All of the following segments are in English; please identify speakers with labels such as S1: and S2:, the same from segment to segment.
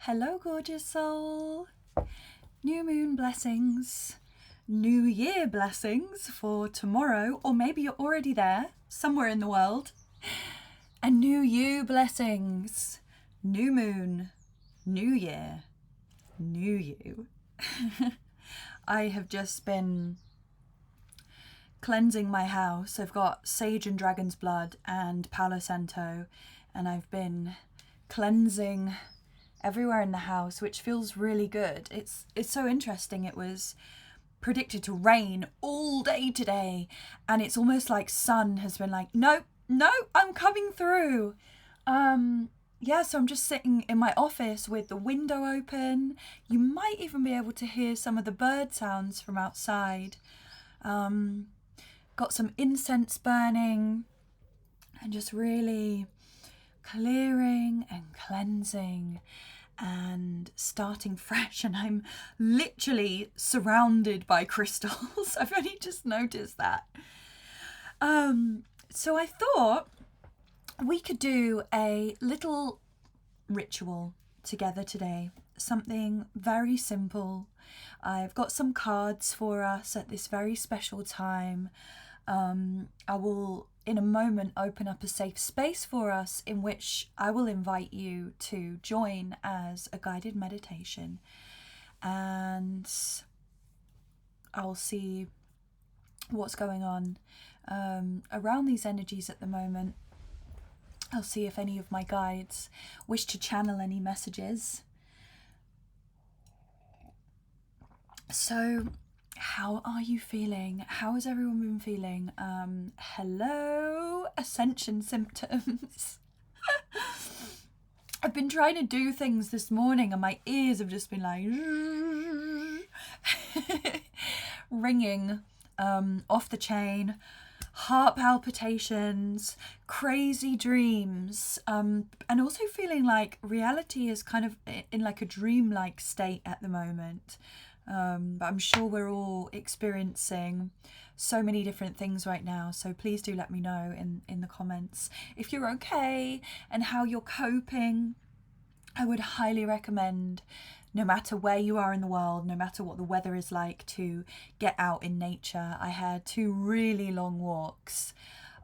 S1: Hello, gorgeous soul. New moon blessings, new year blessings for tomorrow, or maybe you're already there, somewhere in the world. And new you blessings, new moon, new year, new you. I have just been cleansing my house. I've got sage and dragon's blood and Palo Santo, and I've been cleansing everywhere in the house, which feels really good. It's so interesting. It was predicted to rain all day today, and it's almost like sun has been like, no, I'm coming through. So I'm just sitting in my office with the window open. You might even be able to hear some of the bird sounds from outside. Got some incense burning and just really clearing and cleansing and starting fresh, and I'm literally surrounded by crystals. I've only just noticed that. So I thought we could do a little ritual together today, something very simple. I've got some cards for us at this very special time. I will in a moment open up a safe space for us in which I will invite you to join as a guided meditation, and I'll see what's going on around these energies at the moment. I'll see if any of my guides wish to channel any messages. So, how are you feeling? How has everyone been feeling? Hello, ascension symptoms. I've been trying to do things this morning and my ears have just been like ringing off the chain. Heart palpitations, crazy dreams, and also feeling like reality is kind of in like a dream-like state at the moment. But I'm sure we're all experiencing so many different things right now, so please do let me know in the comments if you're okay and how you're coping. I would highly recommend, no matter where you are in the world, no matter what the weather is like, to get out in nature. I had 2 really long walks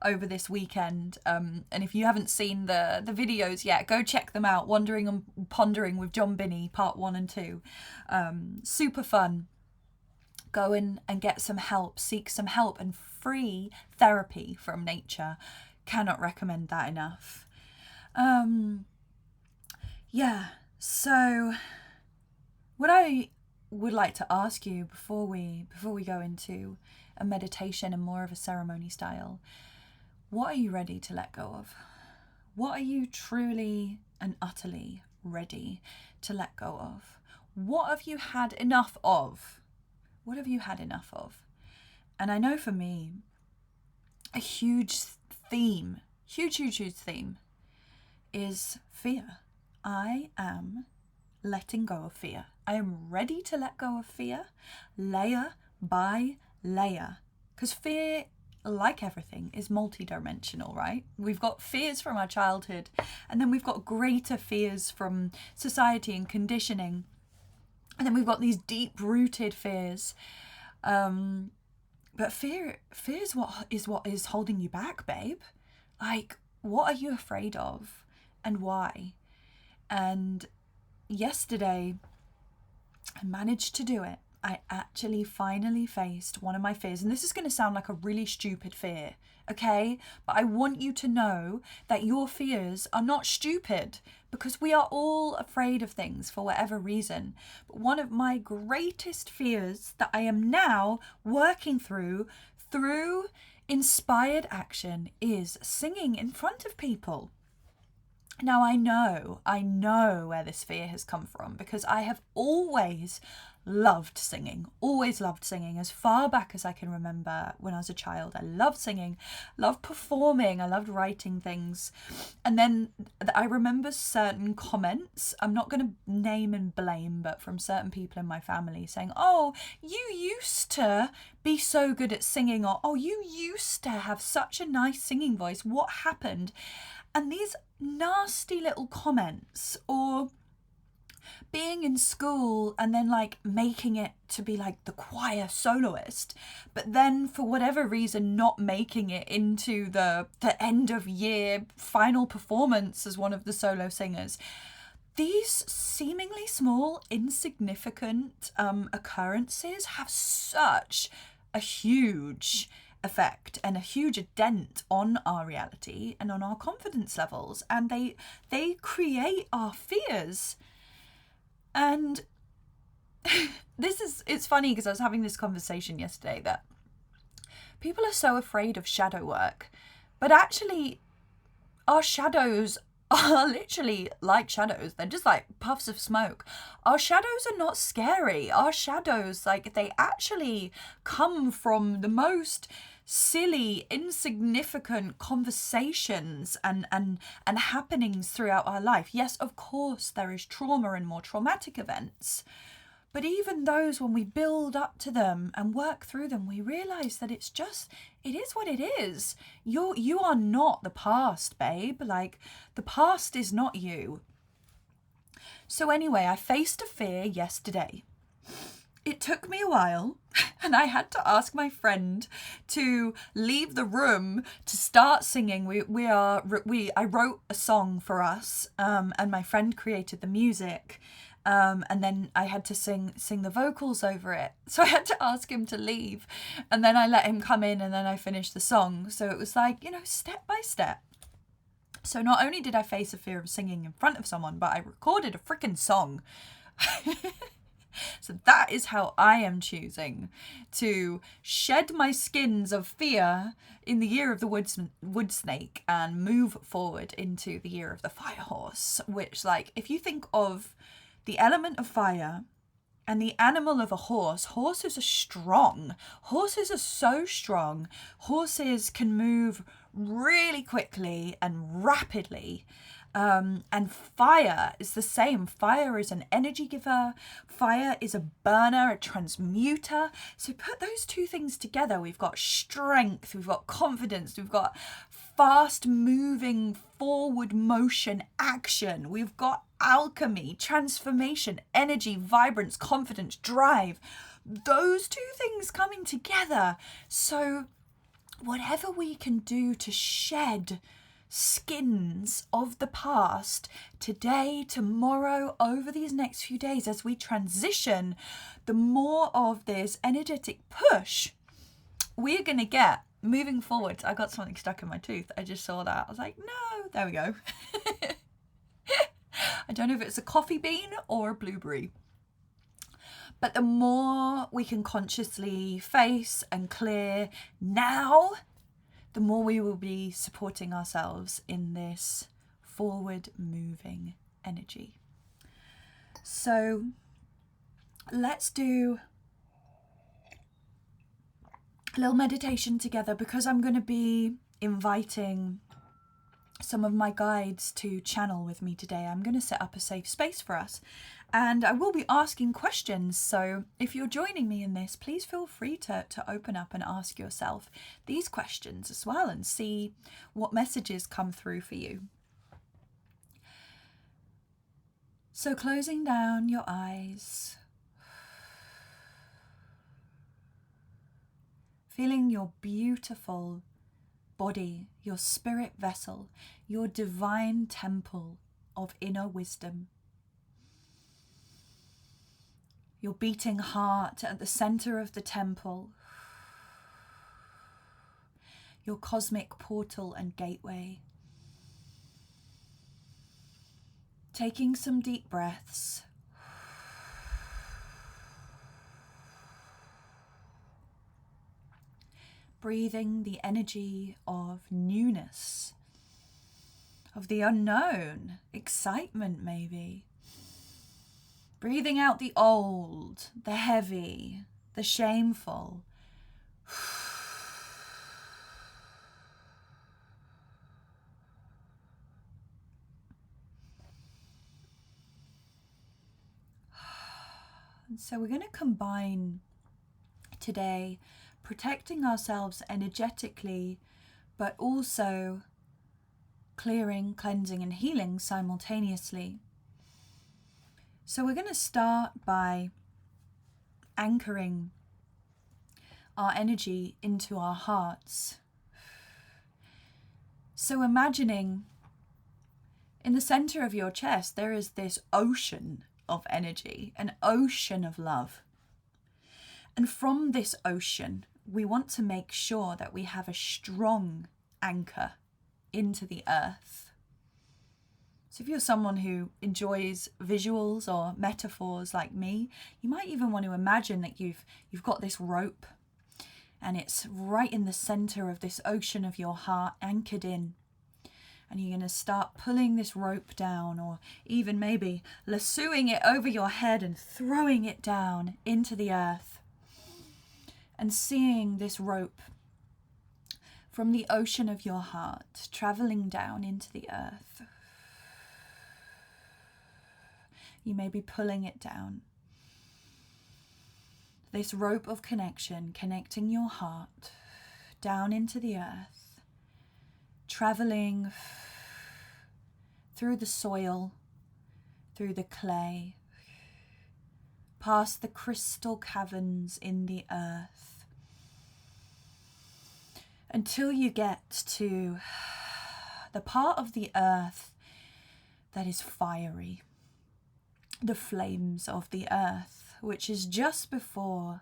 S1: over this weekend, and if you haven't seen the videos yet, go check them out. Wandering and Pondering with John Binney, part 1 and 2. Super fun. Go in and get some help, seek some help and free therapy from nature. Cannot recommend that enough. So what I would like to ask you before we go into a meditation and more of a ceremony style, what are you ready to let go of? What are you truly and utterly ready to let go of? What have you had enough of? What have you had enough of? And I know for me, a huge theme is fear. I am letting go of fear. I am ready to let go of fear, layer by layer. Because fear, like everything, is multidimensional, right? We've got fears from our childhood, and then we've got greater fears from society and conditioning. And then we've got these deep-rooted fears. But fear is what is holding you back, babe. Like, what are you afraid of and why? And yesterday, I managed to do it. I actually finally faced one of my fears. And this is going to sound like a really stupid fear, okay? But I want you to know that your fears are not stupid, because we are all afraid of things for whatever reason. But one of my greatest fears that I am now working through inspired action is singing in front of people. Now, I know where this fear has come from, because I have always loved singing as far back as I can remember. When I was a child, I loved singing, loved performing, I loved writing things. And then I remember certain comments, I'm not going to name and blame, but from certain people in my family saying, oh, you used to be so good at singing, or oh, you used to have such a nice singing voice, what happened? And these nasty little comments, or being in school and then like making it to be like the choir soloist, but then for whatever reason not making it into the end of year final performance as one of the solo singers. These seemingly small, insignificant occurrences have such a huge effect and a huge dent on our reality and on our confidence levels, and they create our fears. And it's funny because I was having this conversation yesterday that people are so afraid of shadow work, but actually our shadows are literally like shadows. They're just like puffs of smoke. Our shadows are not scary. Our shadows, like, they actually come from the most silly, insignificant conversations and happenings throughout our life. Yes, of course, there is trauma and more traumatic events. But even those, when we build up to them and work through them, we realize that it is what it is. You are not the past, babe. Like, the past is not you. So anyway, I faced a fear yesterday. It took me a while, and I had to ask my friend to leave the room to start singing. I wrote a song for us, and my friend created the music. And then I had to sing the vocals over it. So I had to ask him to leave, and then I let him come in, and then I finished the song. So it was like, step by step. So not only did I face a fear of singing in front of someone, but I recorded a freaking song. So that is how I am choosing to shed my skins of fear in the year of the wood snake and move forward into the year of the fire horse, which, like, if you think of the element of fire and the animal of a horse, horses are strong. Horses are so strong. Horses can move really quickly and rapidly. And fire is the same. Fire is an energy giver. Fire is a burner, a transmuter. So put those two things together. We've got strength, we've got confidence, we've got fast moving forward motion action. We've got alchemy, transformation, energy, vibrance, confidence, drive. Those two things coming together. So whatever we can do to shed skins of the past today, tomorrow, over these next few days as we transition, the more of this energetic push we're going to get moving forward. I got something stuck in my tooth. I just saw that. I was like, no, there we go. I don't know if it's a coffee bean or a blueberry. But the more we can consciously face and clear now, the more we will be supporting ourselves in this forward moving energy. So let's do a little meditation together, because I'm going to be inviting some of my guides to channel with me today. I'm going to set up a safe space for us, and I will be asking questions. So if you're joining me in this, please feel free to open up and ask yourself these questions as well and see what messages come through for you. So closing down your eyes, feeling your beautiful body, your spirit vessel, your divine temple of inner wisdom. Your beating heart at the center of the temple. Your cosmic portal and gateway. Taking some deep breaths. Breathing the energy of newness, of the unknown, excitement maybe. Breathing out the old, the heavy, the shameful. And so we're going to combine today protecting ourselves energetically, but also clearing, cleansing, and healing simultaneously. So we're going to start by anchoring our energy into our hearts. So imagining in the center of your chest, there is this ocean of energy, an ocean of love. And from this ocean, we want to make sure that we have a strong anchor into the earth. So if you're someone who enjoys visuals or metaphors like me, you might even want to imagine that you've got this rope and it's right in the center of this ocean of your heart, anchored in. And you're going to start pulling this rope down, or even maybe lassoing it over your head and throwing it down into the earth. And seeing this rope from the ocean of your heart traveling down into the earth. You may be pulling it down. This rope of connection, connecting your heart down into the earth, traveling through the soil, through the clay, past the crystal caverns in the earth, until you get to the part of the earth that is fiery, the flames of the earth, which is just before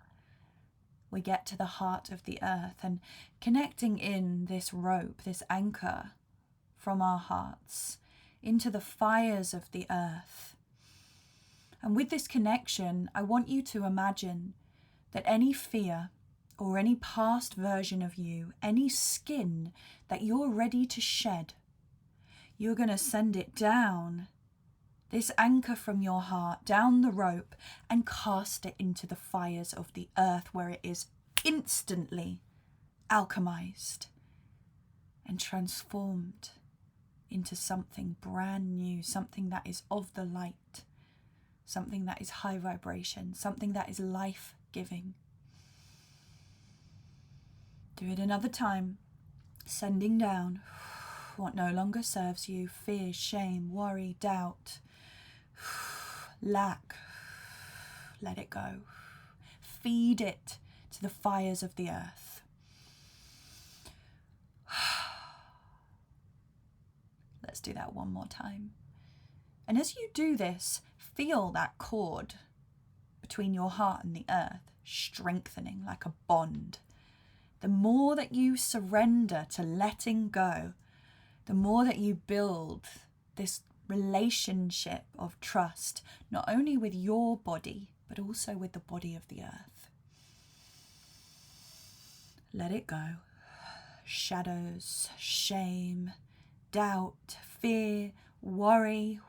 S1: we get to the heart of the earth, and connecting in this rope, this anchor from our hearts into the fires of the earth. And with this connection, I want you to imagine that any fear or any past version of you, any skin that you're ready to shed, you're going to send it down this anchor from your heart, down the rope, and cast it into the fires of the earth, where it is instantly alchemized and transformed into something brand new, something that is of the light, something that is high vibration, something that is life-giving. Do it another time, sending down what no longer serves you: fear, shame, worry, doubt, lack. Let it go. Feed it to the fires of the earth. Let's do that one more time. And as you do this, feel that cord between your heart and the earth strengthening like a bond. The more that you surrender to letting go, the more that you build this relationship of trust, not only with your body, but also with the body of the earth. Let it go. Shadows, shame, doubt, fear, worry,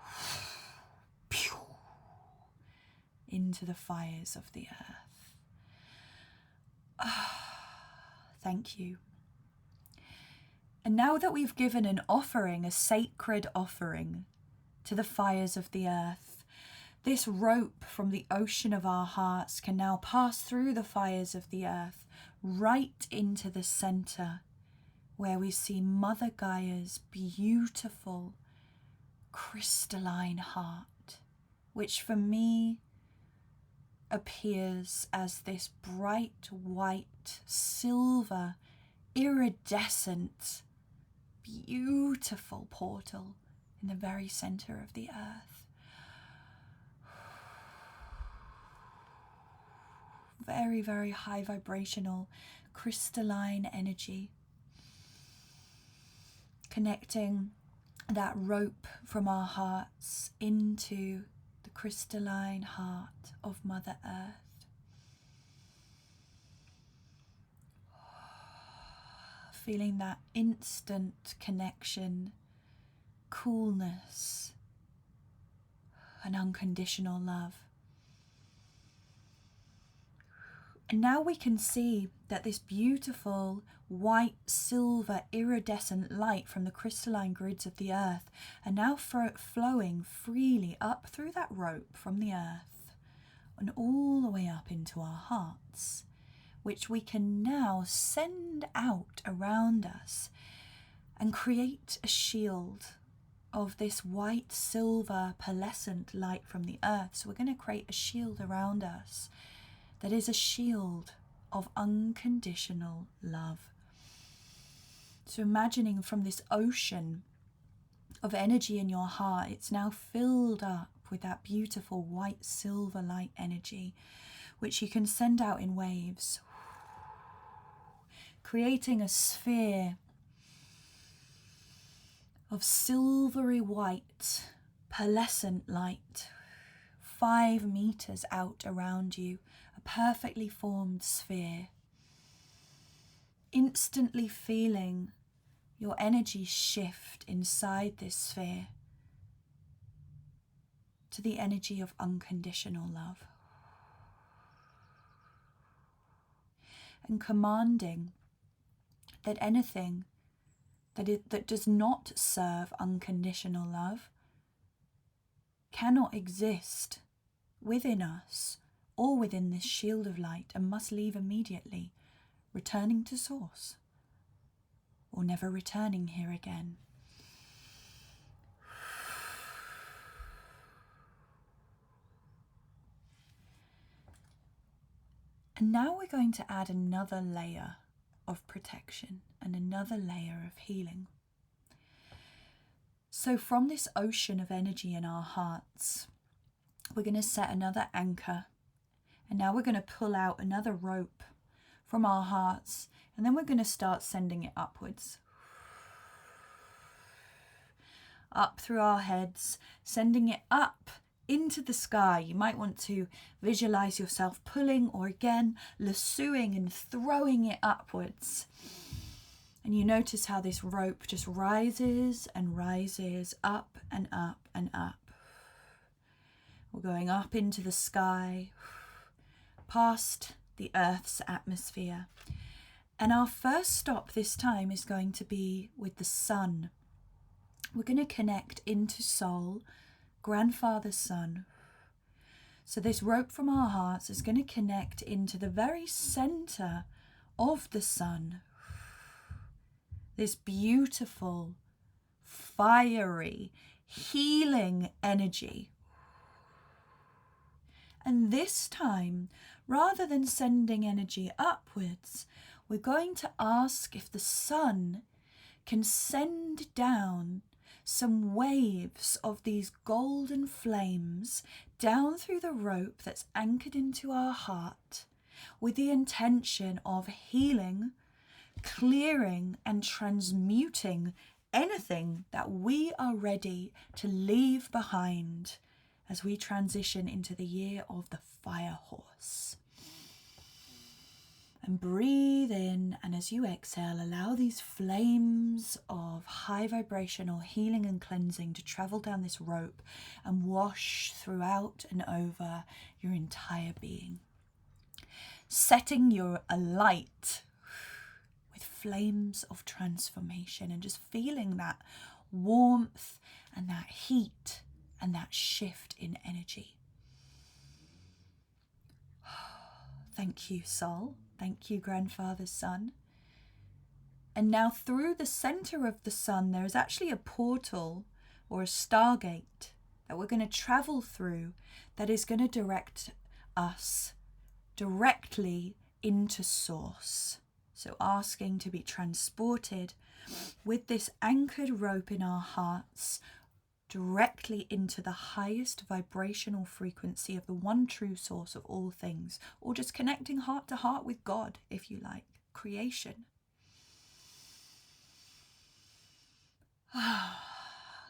S1: into the fires of the earth. Thank you. And now that we've given an offering, a sacred offering to the fires of the earth, this rope from the ocean of our hearts can now pass through the fires of the earth right into the center, where we see Mother Gaia's beautiful crystalline heart, which for me appears as this bright white, silver, iridescent, beautiful portal in the very center of the earth. Very, very high vibrational, crystalline energy. Connecting that rope from our hearts into the crystalline heart of Mother Earth. Feeling that instant connection, coolness, and unconditional love. And now we can see that this beautiful white, silver, iridescent light from the crystalline grids of the earth are now flowing freely up through that rope from the earth and all the way up into our hearts, which we can now send out around us and create a shield of this white, silver, pearlescent light from the earth. So we're going to create a shield around us that is a shield of unconditional love. So imagining from this ocean of energy in your heart, it's now filled up with that beautiful white silver light energy, which you can send out in waves, creating a sphere of silvery white, pearlescent light, 5 meters out around you, a perfectly formed sphere. Instantly feeling your energy shift inside this sphere to the energy of unconditional love. And commanding that anything that does not serve unconditional love cannot exist within us or within this shield of light, and must leave immediately, returning to source or never returning here again. And now we're going to add another layer of protection and another layer of healing. So from this ocean of energy in our hearts, we're going to set another anchor. And now we're going to pull out another rope from our hearts, and then we're going to start sending it upwards. Up through our heads, sending it up into the sky. You might want to visualize yourself pulling, or again lassoing and throwing it upwards. And you notice how this rope just rises and rises, up and up and up. We're going up into the sky, past the Earth's atmosphere. And our first stop this time is going to be with the sun. We're going to connect into soul, grandfather's sun. So this rope from our hearts is going to connect into the very center of the sun. This beautiful, fiery, healing energy. And this time, rather than sending energy upwards, we're going to ask if the sun can send down some waves of these golden flames down through the rope that's anchored into our heart, with the intention of healing, clearing and transmuting anything that we are ready to leave behind as we transition into the year of the fire horse. And breathe in, and as you exhale, allow these flames of high vibrational healing and cleansing to travel down this rope and wash throughout and over your entire being, setting you alight with flames of transformation, and just feeling that warmth and that heat and that shift in energy. Thank you, soul. Thank you, grandfather's sun. And now through the center of the sun, there is actually a portal or a stargate that we're going to travel through that is going to direct us directly into source. So asking to be transported with this anchored rope in our hearts directly into the highest vibrational frequency of the one true source of all things, or just connecting heart to heart with God, if you like, creation.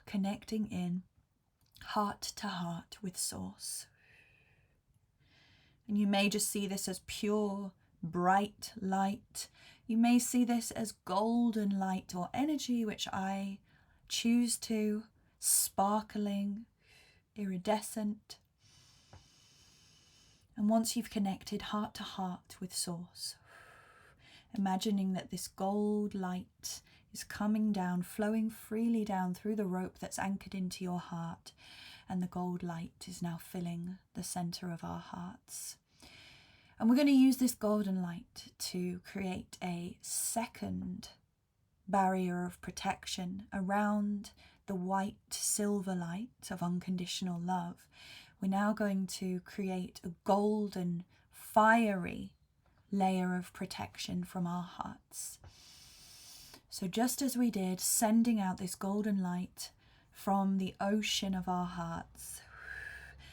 S1: Connecting in heart to heart with source. And you may just see this as pure, bright light. You may see this as golden light or energy, which I choose to, sparkling, iridescent. And once you've connected heart to heart with source, imagining that this gold light is coming down, flowing freely down through the rope that's anchored into your heart, and the gold light is now filling the center of our hearts. And we're going to use this golden light to create a second barrier of protection around the the white silver light of unconditional love, we're now going to create a golden, fiery layer of protection from our hearts. So just as we did, sending out this golden light from the ocean of our hearts,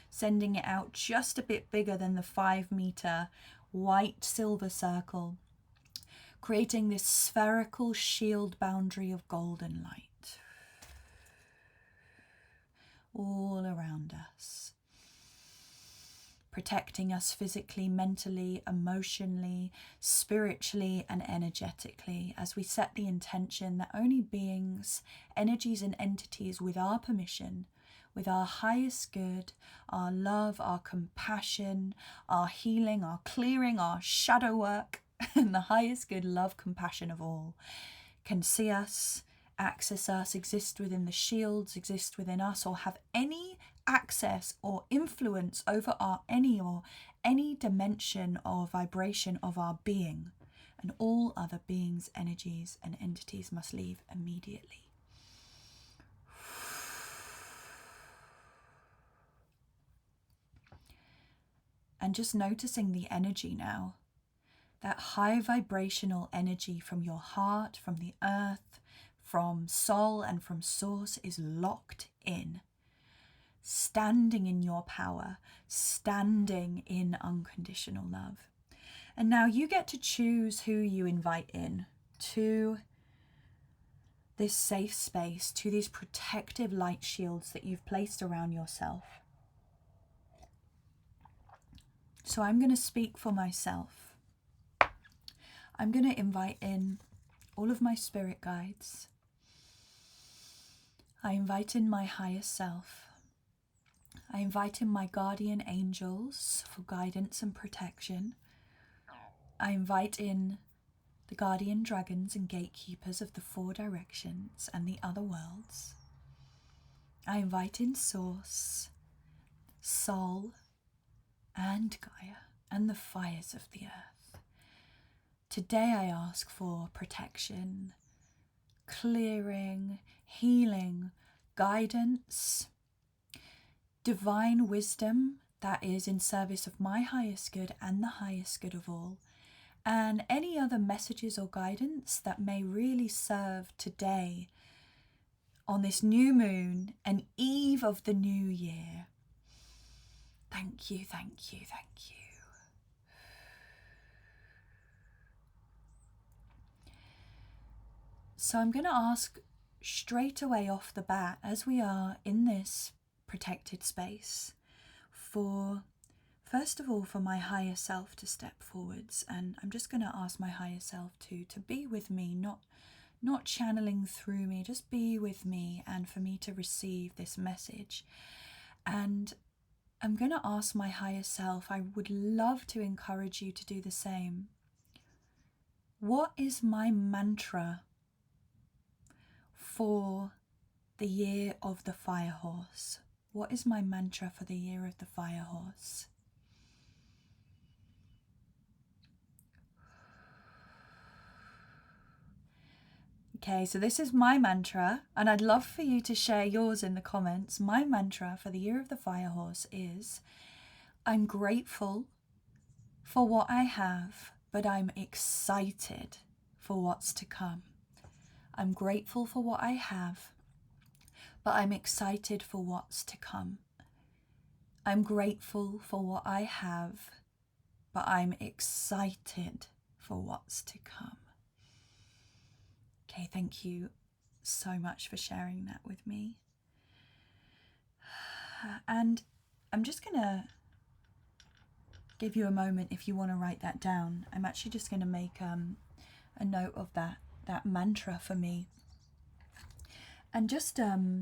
S1: sending it out just a bit bigger than the 5-meter white silver circle, creating this spherical shield boundary of golden light all around us, protecting us physically, mentally, emotionally, spiritually, and energetically, as we set the intention that only beings, energies, and entities with our permission, with our highest good, our love, our compassion, our healing, our clearing, our shadow work, and the highest good, love, compassion of all, can see us, access us, exist within the shields, exist within us, or have any access or influence over any dimension or vibration of our being. And all other beings, energies, and entities must leave immediately. And just noticing the energy now, that high vibrational energy from your heart, from the earth, from soul, and from source is locked in, standing in your power, standing in unconditional love. And now you get to choose who you invite in to this safe space, to these protective light shields that you've placed around yourself. So I'm going to speak for myself. I'm going to invite in all of my spirit guides. I invite in my highest self. I invite in my guardian angels for guidance and protection. I invite in the guardian dragons and gatekeepers of the 4 directions and the other worlds. I invite in Source, Soul, and Gaia, and the fires of the earth. Today I ask for protection, clearing, healing, guidance, divine wisdom that is in service of my highest good and the highest good of all, and any other messages or guidance that may really serve today on this new moon and eve of the new year. Thank you, thank you, thank you. So I'm going to ask straight away off the bat, as we are in this protected space, for, first of all, for my higher self to step forwards. And I'm just going to ask my higher self to be with me, not channeling through me, just be with me and for me to receive this message. And I'm going to ask my higher self, I would love to encourage you to do the same. What is my mantra for the year of the fire horse? What is my mantra for the year of the fire horse? Okay, so this is my mantra, and I'd love for you to share yours in the comments. My mantra for the year of the fire horse is, I'm grateful for what I have, but I'm excited for what's to come. I'm grateful for what I have, but I'm excited for what's to come. I'm grateful for what I have, but I'm excited for what's to come. Okay, thank you so much for sharing that with me. And I'm just going to give you a moment if you want to write that down. I'm actually just going to make a note of that mantra for me. And just a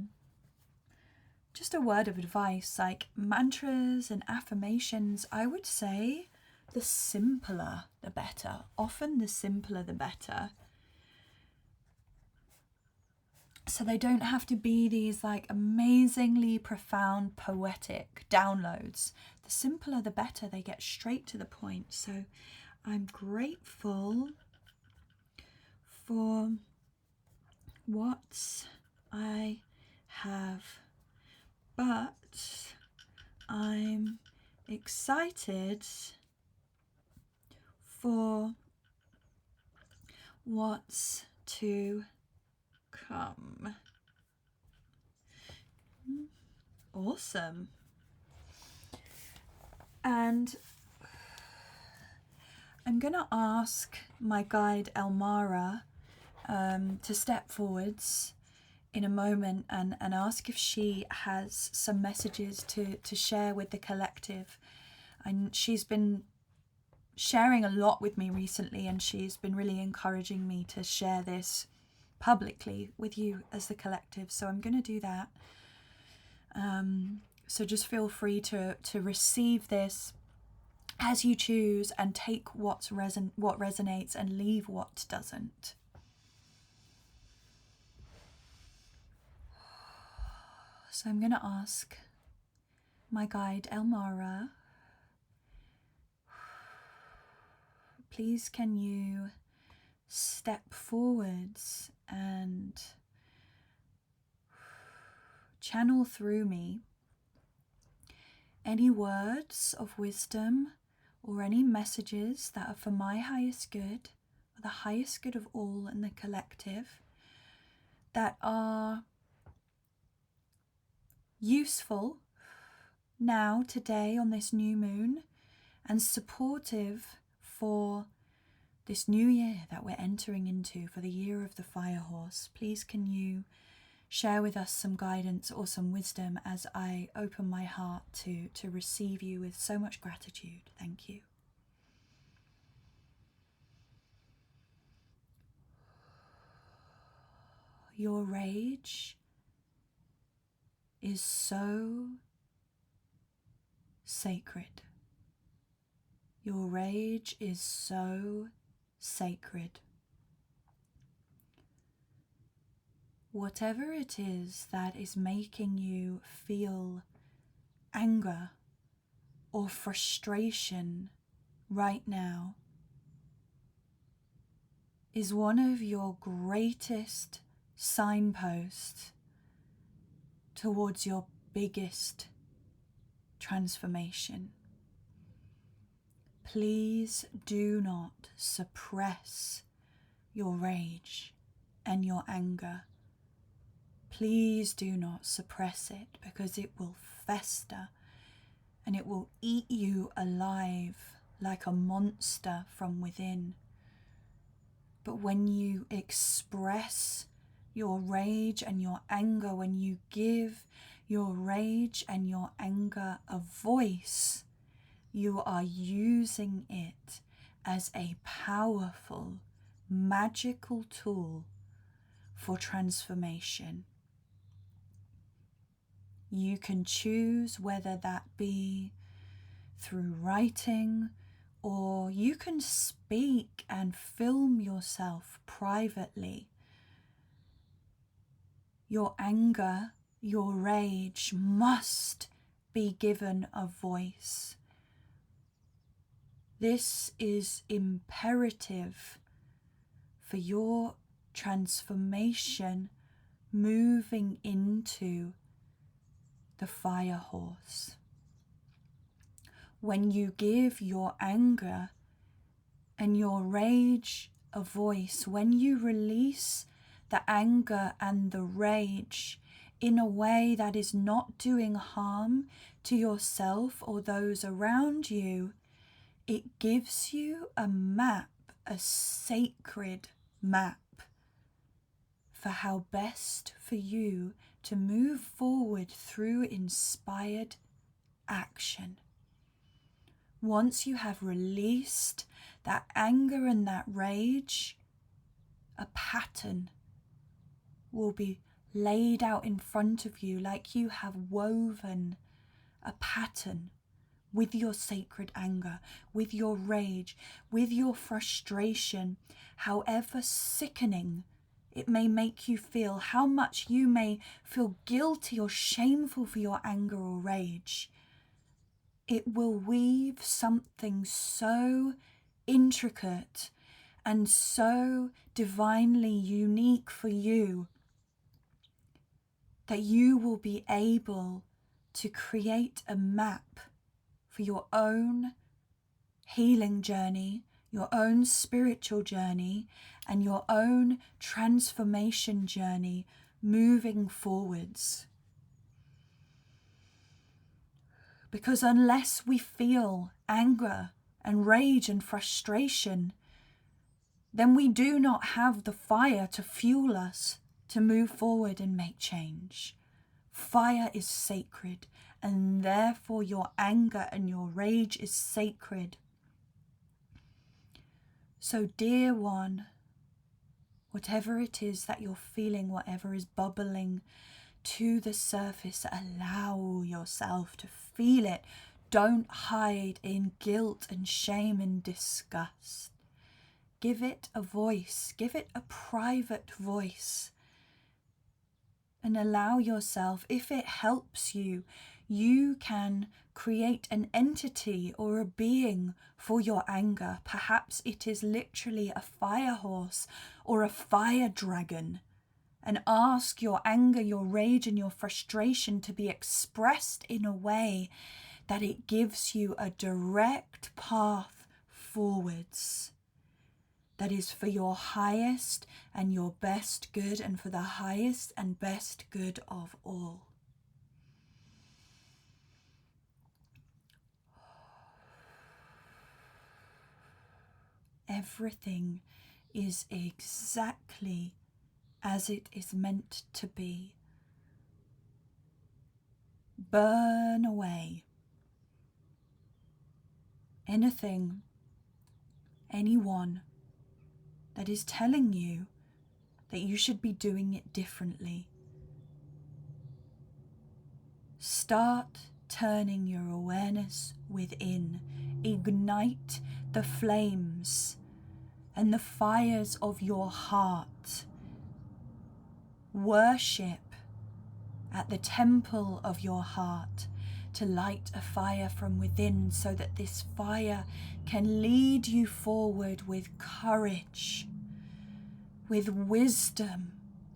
S1: word of advice, like mantras and affirmations, I would say the simpler the better. Often the simpler the better. So they don't have to be these like amazingly profound poetic downloads. The simpler the better. They get straight to the point. So I'm grateful for what I have, but I'm excited for what's to come. Awesome. And I'm going to ask my guide Elmara to step forwards in a moment and ask if she has some messages to share with the collective. And she's been sharing a lot with me recently, and she's been really encouraging me to share this publicly with you as the collective. So I'm going to do that. So just feel free to receive this as you choose and take what resonates and leave what doesn't. So I'm going to ask my guide Elmara, please can you step forwards and channel through me any words of wisdom or any messages that are for my highest good, or the highest good of all in the collective, that are useful now, today, on this new moon, and supportive for this new year that we're entering into, for the year of the fire horse. Please can you share with us some guidance or some wisdom as I open my heart to receive you with so much gratitude. Thank you. Your rage is so sacred. Your rage is so sacred. Whatever it is that is making you feel anger or frustration right now is one of your greatest signposts towards your biggest transformation. Please do not suppress your rage and your anger. Please do not suppress it, because it will fester and it will eat you alive like a monster from within. But when you express your rage and your anger, when you give your rage and your anger a voice, you are using it as a powerful, magical tool for transformation. You can choose whether that be through writing, or you can speak and film yourself privately. Your anger, your rage must be given a voice. This is imperative for your transformation moving into the fire horse. When you give your anger and your rage a voice, when you release the anger and the rage in a way that is not doing harm to yourself or those around you, it gives you a map, a sacred map for how best for you to move forward through inspired action. Once you have released that anger and that rage, a pattern will be laid out in front of you, like you have woven a pattern with your sacred anger, with your rage, with your frustration, however sickening it may make you feel, how much you may feel guilty or shameful for your anger or rage. It will weave something so intricate and so divinely unique for you that you will be able to create a map for your own healing journey, your own spiritual journey, and your own transformation journey moving forwards. Because unless we feel anger and rage and frustration, then we do not have the fire to fuel us to move forward and make change. Fire is sacred, and therefore your anger and your rage is sacred. So, dear one, whatever it is that you're feeling, whatever is bubbling to the surface, allow yourself to feel it. Don't hide in guilt and shame and disgust. Give it a voice, give it a private voice. And allow yourself, if it helps you, you can create an entity or a being for your anger. Perhaps it is literally a fire horse or a fire dragon. And ask your anger, your rage, and your frustration to be expressed in a way that it gives you a direct path forwards. That is for your highest and your best good, and for the highest and best good of all. Everything is exactly as it is meant to be. Burn away anything, anyone that is telling you that you should be doing it differently. Start turning your awareness within. Ignite the flames and the fires of your heart. Worship at the temple of your heart to light a fire from within, so that this fire can lead you forward with courage, with wisdom,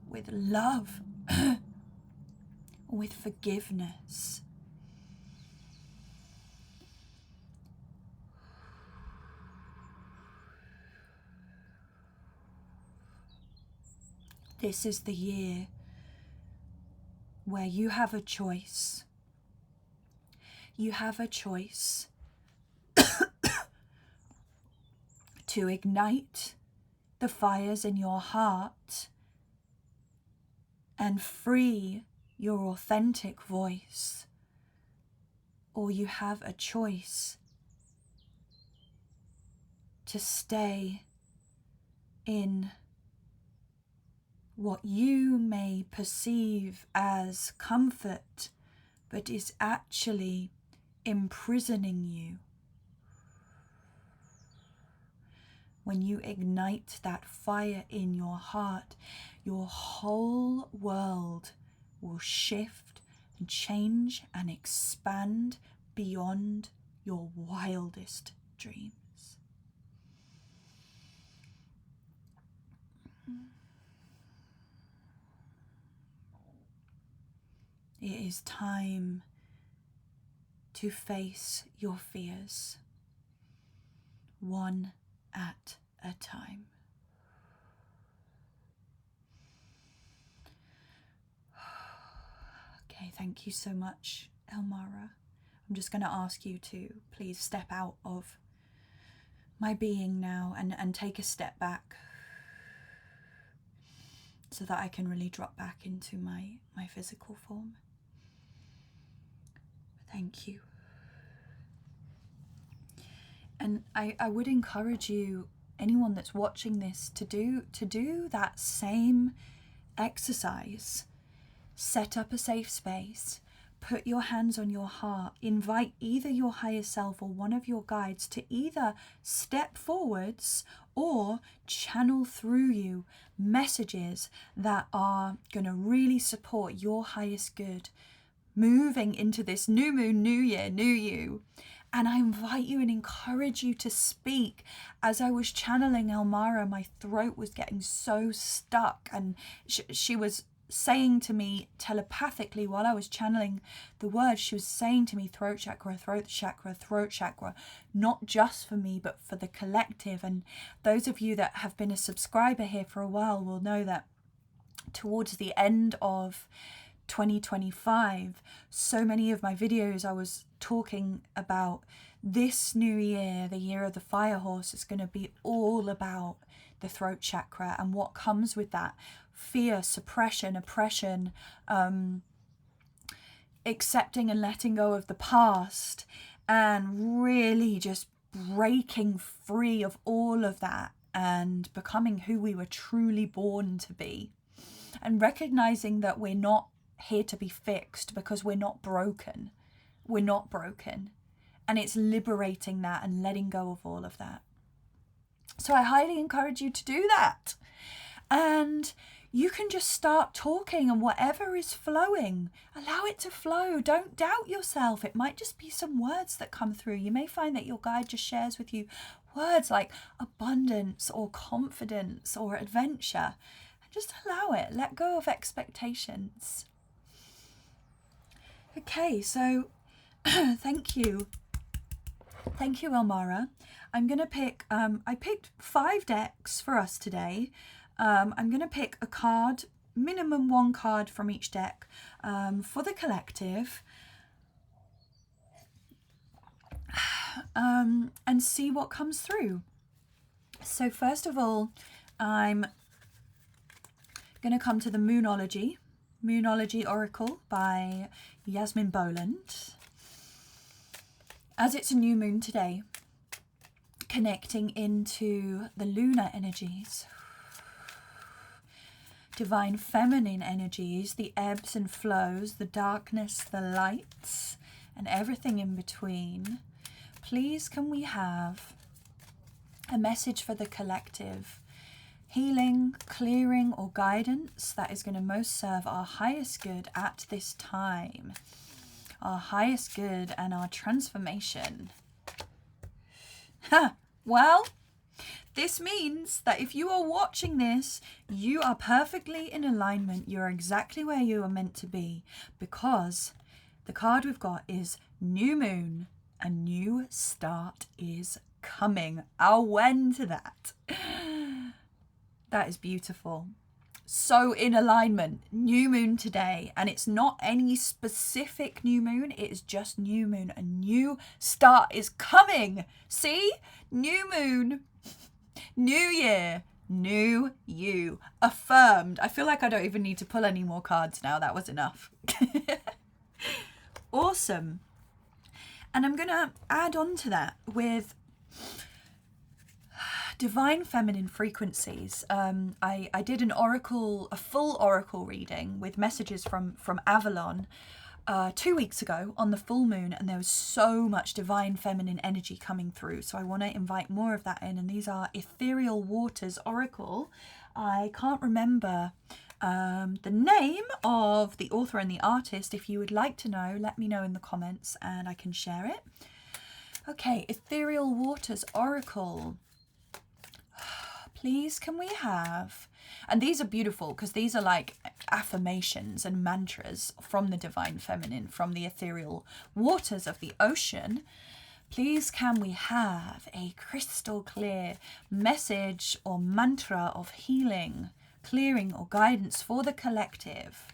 S1: with love, with forgiveness. This is the year where you have a choice. You have a choice to ignite the fires in your heart and free your authentic voice, or you have a choice to stay in what you may perceive as comfort, but is actually imprisoning you. When you ignite that fire in your heart, your whole world will shift and change and expand beyond your wildest dreams. It is time to face your fears, one at a time. Okay, thank you so much, Elmara. I'm just going to ask you to please step out of my being now and take a step back, so that I can really drop back into my physical form. Thank you. And I would encourage you, anyone that's watching this, to do that same exercise. Set up a safe space, put your hands on your heart, invite either your higher self or one of your guides to either step forwards or channel through you messages that are going to really support your highest good moving into this new moon, new year, new you. And I invite you and encourage you to speak. As I was channeling Elmara, my throat was getting so stuck, and she was saying to me telepathically while I was channeling the words. She was saying to me, throat chakra, throat chakra, throat chakra, not just for me, but for the collective. And those of you that have been a subscriber here for a while will know that towards the end of 2025, so many of my videos I was talking about this new year, the year of the fire horse, is going to be all about the throat chakra and what comes with that: fear, suppression, oppression, accepting and letting go of the past, and really just breaking free of all of that and becoming who we were truly born to be, and recognizing that we're not here to be fixed because we're not broken. We're not broken. And it's liberating that and letting go of all of that. So I highly encourage you to do that. And you can just start talking, and whatever is flowing, allow it to flow. Don't doubt yourself. It might just be some words that come through. You may find that your guide just shares with you words like abundance or confidence or adventure. And just allow it. Let go of expectations. Okay, so thank you. Thank you, Elmara. I'm going to pick, I picked 5 decks for us today. I'm going to pick a card, minimum 1 card from each deck, for the collective, and see what comes through. So first of all, I'm going to come to the Moonology Oracle by Yasmin Boland. As it's a new moon today, connecting into the lunar energies, divine feminine energies, the ebbs and flows, the darkness, the lights, and everything in between. Please, can we have a message for the collective? Healing, clearing, or guidance that is going to most serve our highest good at this time. Our highest good and our transformation. Well, this means that if you are watching this, you are perfectly in alignment. You're exactly where you are meant to be, because the card we've got is New Moon. A new start is coming. I'll when to that. That is beautiful. So in alignment. New moon today. And it's not any specific new moon. It is just new moon. A new start is coming. See? New moon. New year. New you. Affirmed. I feel like I don't even need to pull any more cards now. That was enough. Awesome. And I'm going to add on to that with divine feminine frequencies. I did an oracle, a full oracle reading with messages from Avalon 2 weeks ago on the full moon, and there was so much divine feminine energy coming through. So I want to invite more of that in. And these are Ethereal Waters Oracle. I can't remember the name of the author and the artist. If you would like to know, let me know in the comments and I can share it. Okay, Ethereal Waters Oracle. Please, can we have, and these are beautiful because these are like affirmations and mantras from the divine feminine, from the ethereal waters of the ocean. Please, can we have a crystal clear message or mantra of healing, clearing, or guidance for the collective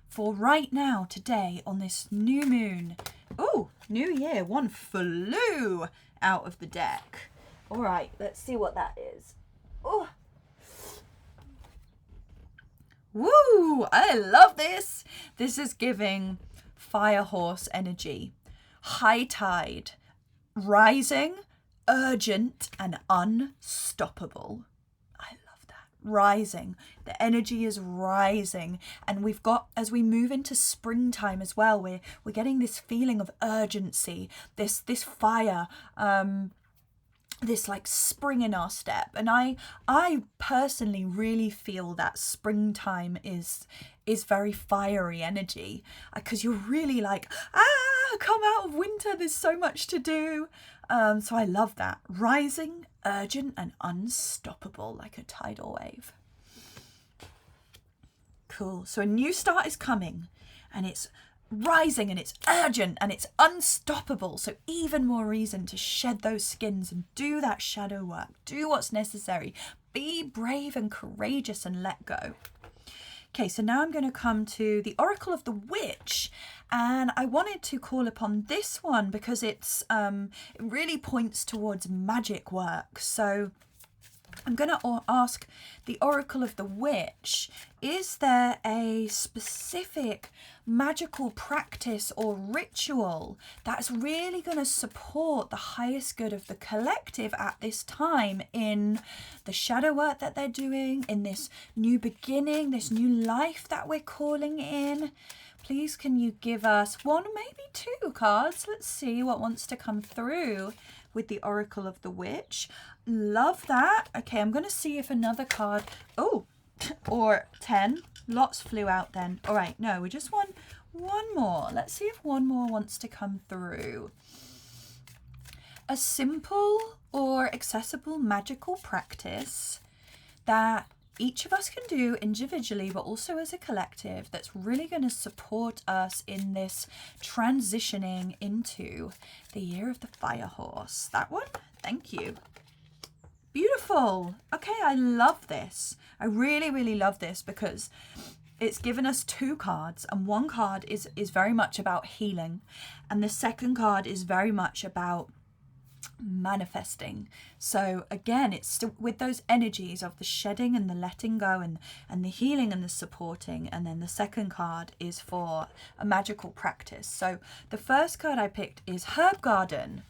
S1: for right now, today, on this new moon. Oh, new year. One flew out of the deck. All right, let's see what that is. Oh, woo! I love this. This is giving fire horse energy. High tide, rising, urgent, and unstoppable. I love that. Rising. The energy is rising. And we've got, as we move into springtime as well, we're getting this feeling of urgency, this fire, this like spring in our step. And I personally really feel that springtime is very fiery energy, because you're really like, come out of winter, there's so much to do. So I love that. Rising, urgent, and unstoppable, like a tidal wave. Cool. So a new start is coming, and it's rising, and it's urgent, and it's unstoppable. So even more reason to shed those skins and do that shadow work. Do what's necessary. Be brave and courageous and let go. Okay, so now I'm going to come to the Oracle of the Witch, and I wanted to call upon this one because it really points towards magic work. So I'm going to ask the Oracle of the Witch, is there a specific magical practice or ritual that's really going to support the highest good of the collective at this time in the shadow work that they're doing, in this new beginning, this new life that we're calling in? Please, can you give us one, maybe two cards? Let's see what wants to come through with the Oracle of the Witch. Love that. Okay, I'm going to see if another card, or 10. Lots flew out then. All right, no, we just want one more. Let's see if one more wants to come through. A simple or accessible magical practice that each of us can do individually, but also as a collective, that's really going to support us in this transitioning into the year of the fire horse. That one, thank you. Beautiful. Okay, I love this. I really, really love this because it's given us two cards, and one card is very much about healing, and the second card is very much about manifesting. So again, it's still with those energies of the shedding and the letting go and the healing and the supporting, and then the second card is for a magical practice. So the first card I picked is Herb Garden,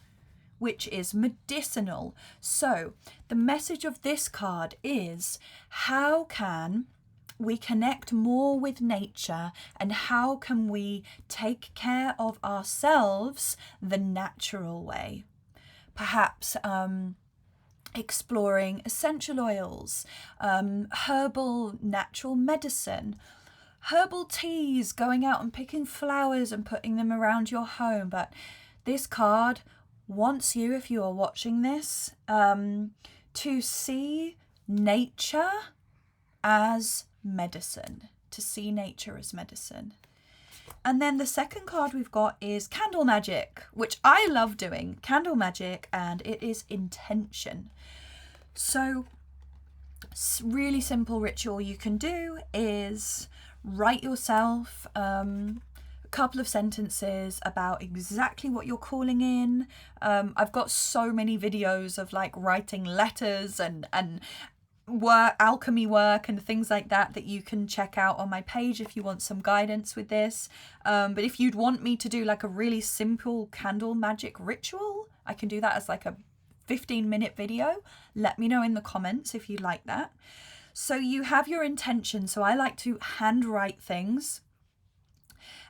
S1: which is medicinal. So the message of this card is, how can we connect more with nature, and how can we take care of ourselves the natural way? Perhaps exploring essential oils, herbal natural medicine, herbal teas, going out and picking flowers and putting them around your home. But this card wants you, if you are watching this, to see nature as medicine, to see nature as medicine. And then the second card we've got is Candle Magic, which I love doing, Candle Magic, and it is intention. So really simple ritual you can do is write yourself a couple of sentences about exactly what you're calling in. I've got so many videos of like writing letters and work, alchemy work and things like that you can check out on my page if you want some guidance with this. But if you'd want me to do like a really simple candle magic ritual, I can do that as like a 15-minute video. Let me know in the comments if you'd like that. So you have your intention. So I like to handwrite things,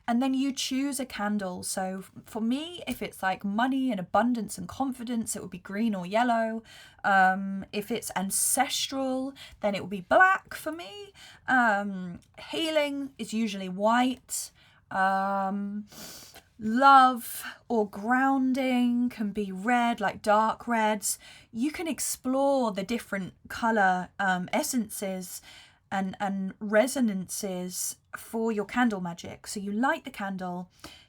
S1: and then you choose a candle. So for me, if it's like money and abundance and confidence, it would be green or yellow. If it's ancestral, then it will be black for me. Healing is usually white. Love or grounding can be red, like dark reds. You can explore the different color essences and resonances for your candle magic. So you light the candle,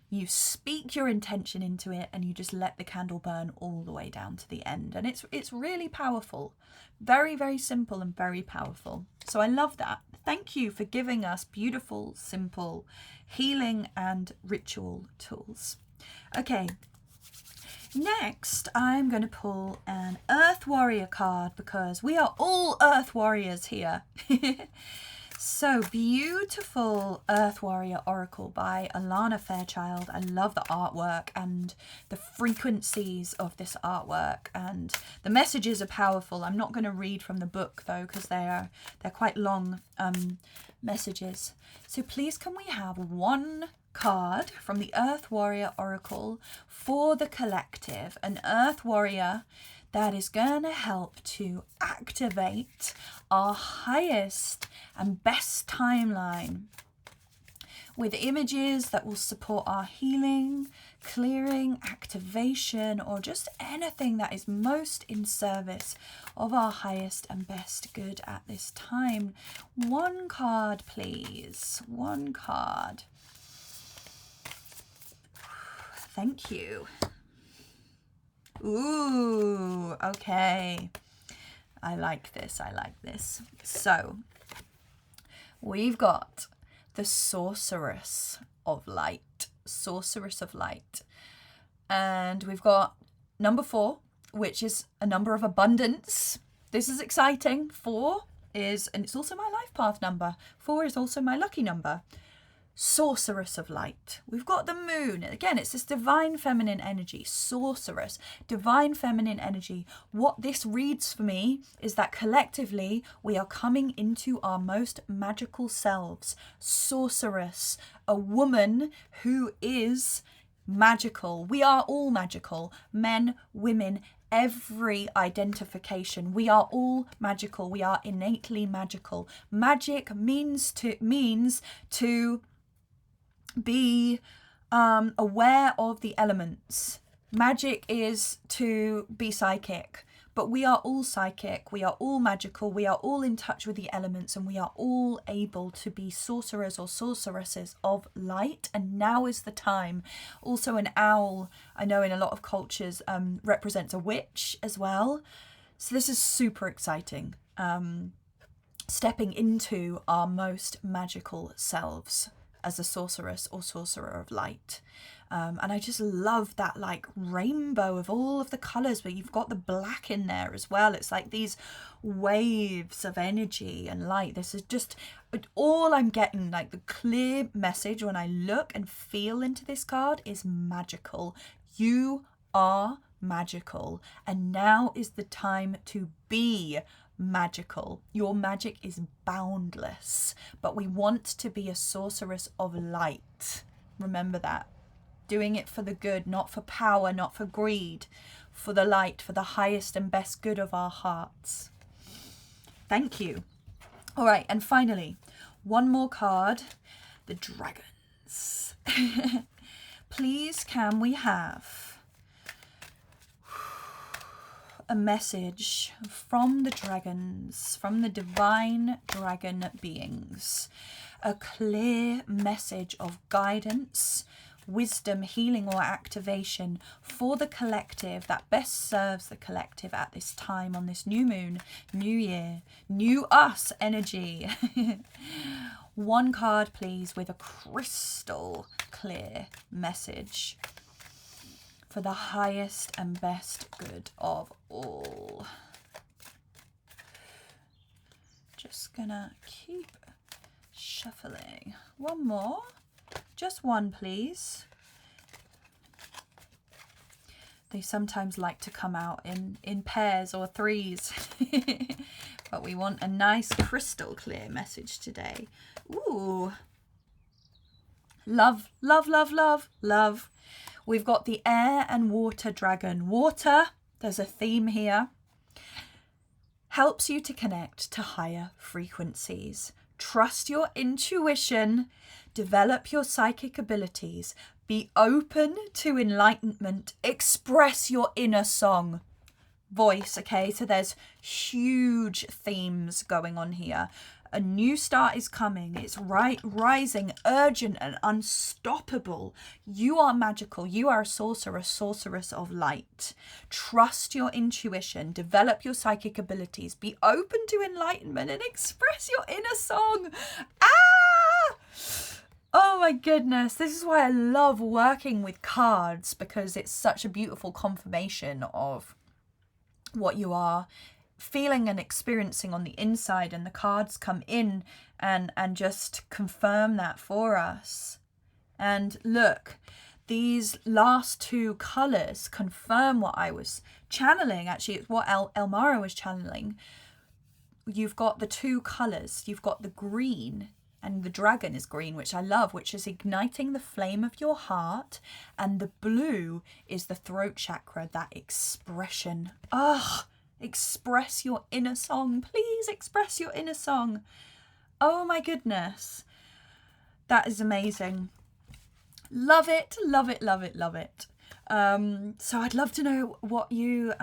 S1: you speak your intention into it, and you just let the candle burn all the way down to the end. And it's really powerful. Very, very simple and very powerful. So I love that. Thank you for giving us beautiful, simple healing and ritual tools. Okay. Next, I'm going to pull an Earth Warrior card because we are all Earth Warriors here. So beautiful Earth Warrior Oracle by Alana Fairchild. I love the artwork and the frequencies of this artwork, and the messages are powerful. I'm not going to read from the book though because they're quite long messages. So please, can we have one card from the Earth Warrior Oracle for the collective, an Earth Warrior that is going to help to activate our highest and best timeline. with images that will support our healing, clearing, activation, or just anything that is most in service of our highest and best good at this time. One card, please. One card. Thank you. Ooh, okay. I like this. I like this. So, we've got the Sorceress of Light. Sorceress of Light. And we've got number 4, which is a number of abundance. This is exciting. 4 is, and it's also my life path number. 4 is also my lucky number. Sorceress of Light. We've got the moon. Again, it's this divine feminine energy. Sorceress, divine feminine energy. What this reads for me is that collectively we are coming into our most magical selves. Sorceress, a woman who is magical. We are all magical. Men, women, every identification. We are all magical. We are innately magical. Magic means to be aware of the elements. Magic is to be psychic, but we are all psychic, we are all magical, we are all in touch with the elements, and we are all able to be sorcerers or sorceresses of light. And now is the time. Also, an owl, I know in a lot of cultures, represents a witch as well. So this is super exciting. Stepping into our most magical selves as a sorceress or sorcerer of light. And I just love that like rainbow of all of the colours, but you've got the black in there as well. It's like these waves of energy and light. This is just all I'm getting, like the clear message when I look and feel into this card is magical. You are magical, and now is the time to be magical. Your magic is boundless, but we want to be a sorceress of light. Remember that. Doing it for the good, not for power, not for greed, for the light, for the highest and best good of our hearts. Thank you. All right, and finally, one more card, the dragons. Please, can we have a message from the dragons, from the divine dragon beings, a clear message of guidance, wisdom, healing, or activation for the collective that best serves the collective at this time on this new moon, new year, new us energy. One card, please, with a crystal clear message for the highest and best good of all. Just gonna keep shuffling. One more. Just one, please. They sometimes like to come out in pairs or threes. But we want a nice crystal clear message today. Ooh. Love, love, love, love, love. We've got the air and water dragon. Water, there's a theme here, helps you to connect to higher frequencies. Trust your intuition, develop your psychic abilities, be open to enlightenment, express your inner song. Voice, okay, so there's huge themes going on here. A new start is coming. It's rising, urgent and unstoppable. You are magical. You are a sorcerer, sorceress of light. Trust your intuition. Develop your psychic abilities. Be open to enlightenment and express your inner song. Ah! Oh my goodness. This is why I love working with cards, because it's such a beautiful confirmation of what you are feeling and experiencing on the inside, and the cards come in and just confirm that for us. And look, these last two colors confirm what I was channeling. Actually, it's what Elmara was channeling. You've got the two colors. You've got the green, and the dragon is green, which I love, which is igniting the flame of your heart. And the blue is the throat chakra, that expression. Express your inner song. Please express your inner song. Oh my goodness. That is amazing. Love it, love it, love it, love it. So I'd love to know what you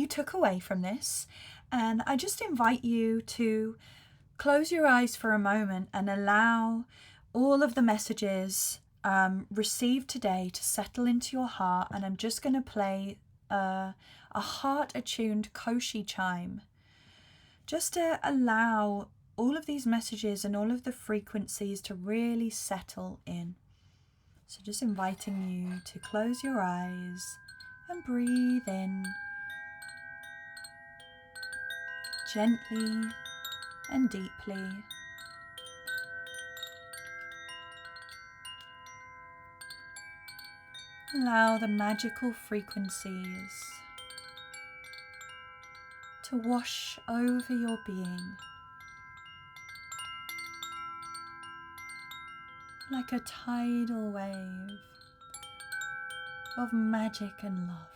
S1: took away from this. And I just invite you to close your eyes for a moment and allow all of the messages received today to settle into your heart. And I'm just going to play a heart-attuned Koshi chime, just to allow all of these messages and all of the frequencies to really settle in. So just inviting you to close your eyes and breathe in gently and deeply. Allow the magical frequencies to wash over your being like a tidal wave of magic and love.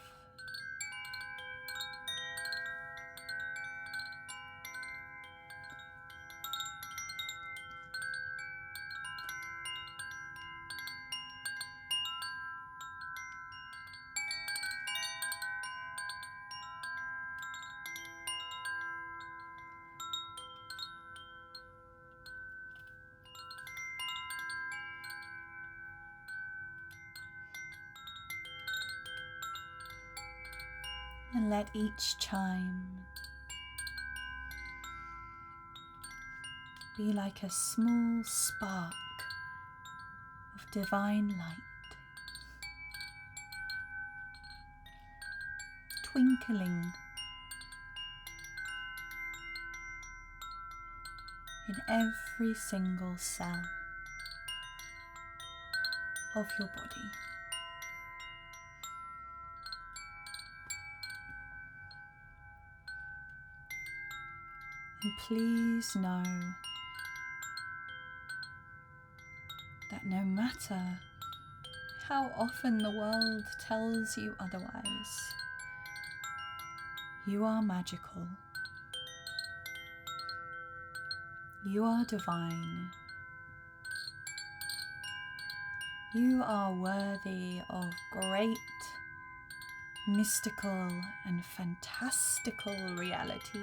S1: And let each chime be like a small spark of divine light, twinkling in every single cell of your body. And please know that no matter how often the world tells you otherwise, you are magical, you are divine, you are worthy of great, mystical and fantastical realities.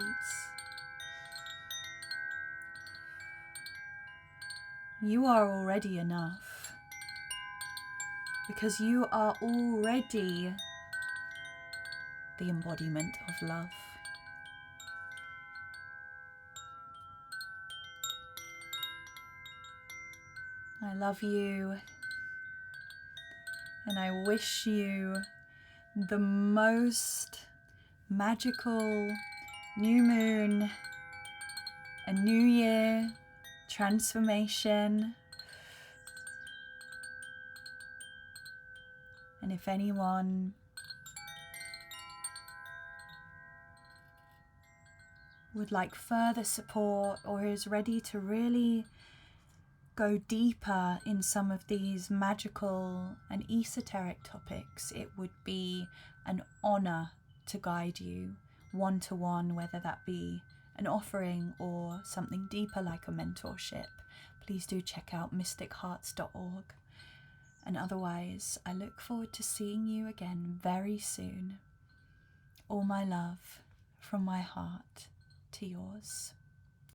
S1: You are already enough, because you are already the embodiment of love. I love you, and I wish you the most magical new moon and new year transformation. And if anyone would like further support or is ready to really go deeper in some of these magical and esoteric topics, it would be an honor to guide you one-to-one, whether that be an offering or something deeper like a mentorship. Please do check out mystichearts.org. And otherwise, I look forward to seeing you again very soon. All my love from my heart to yours.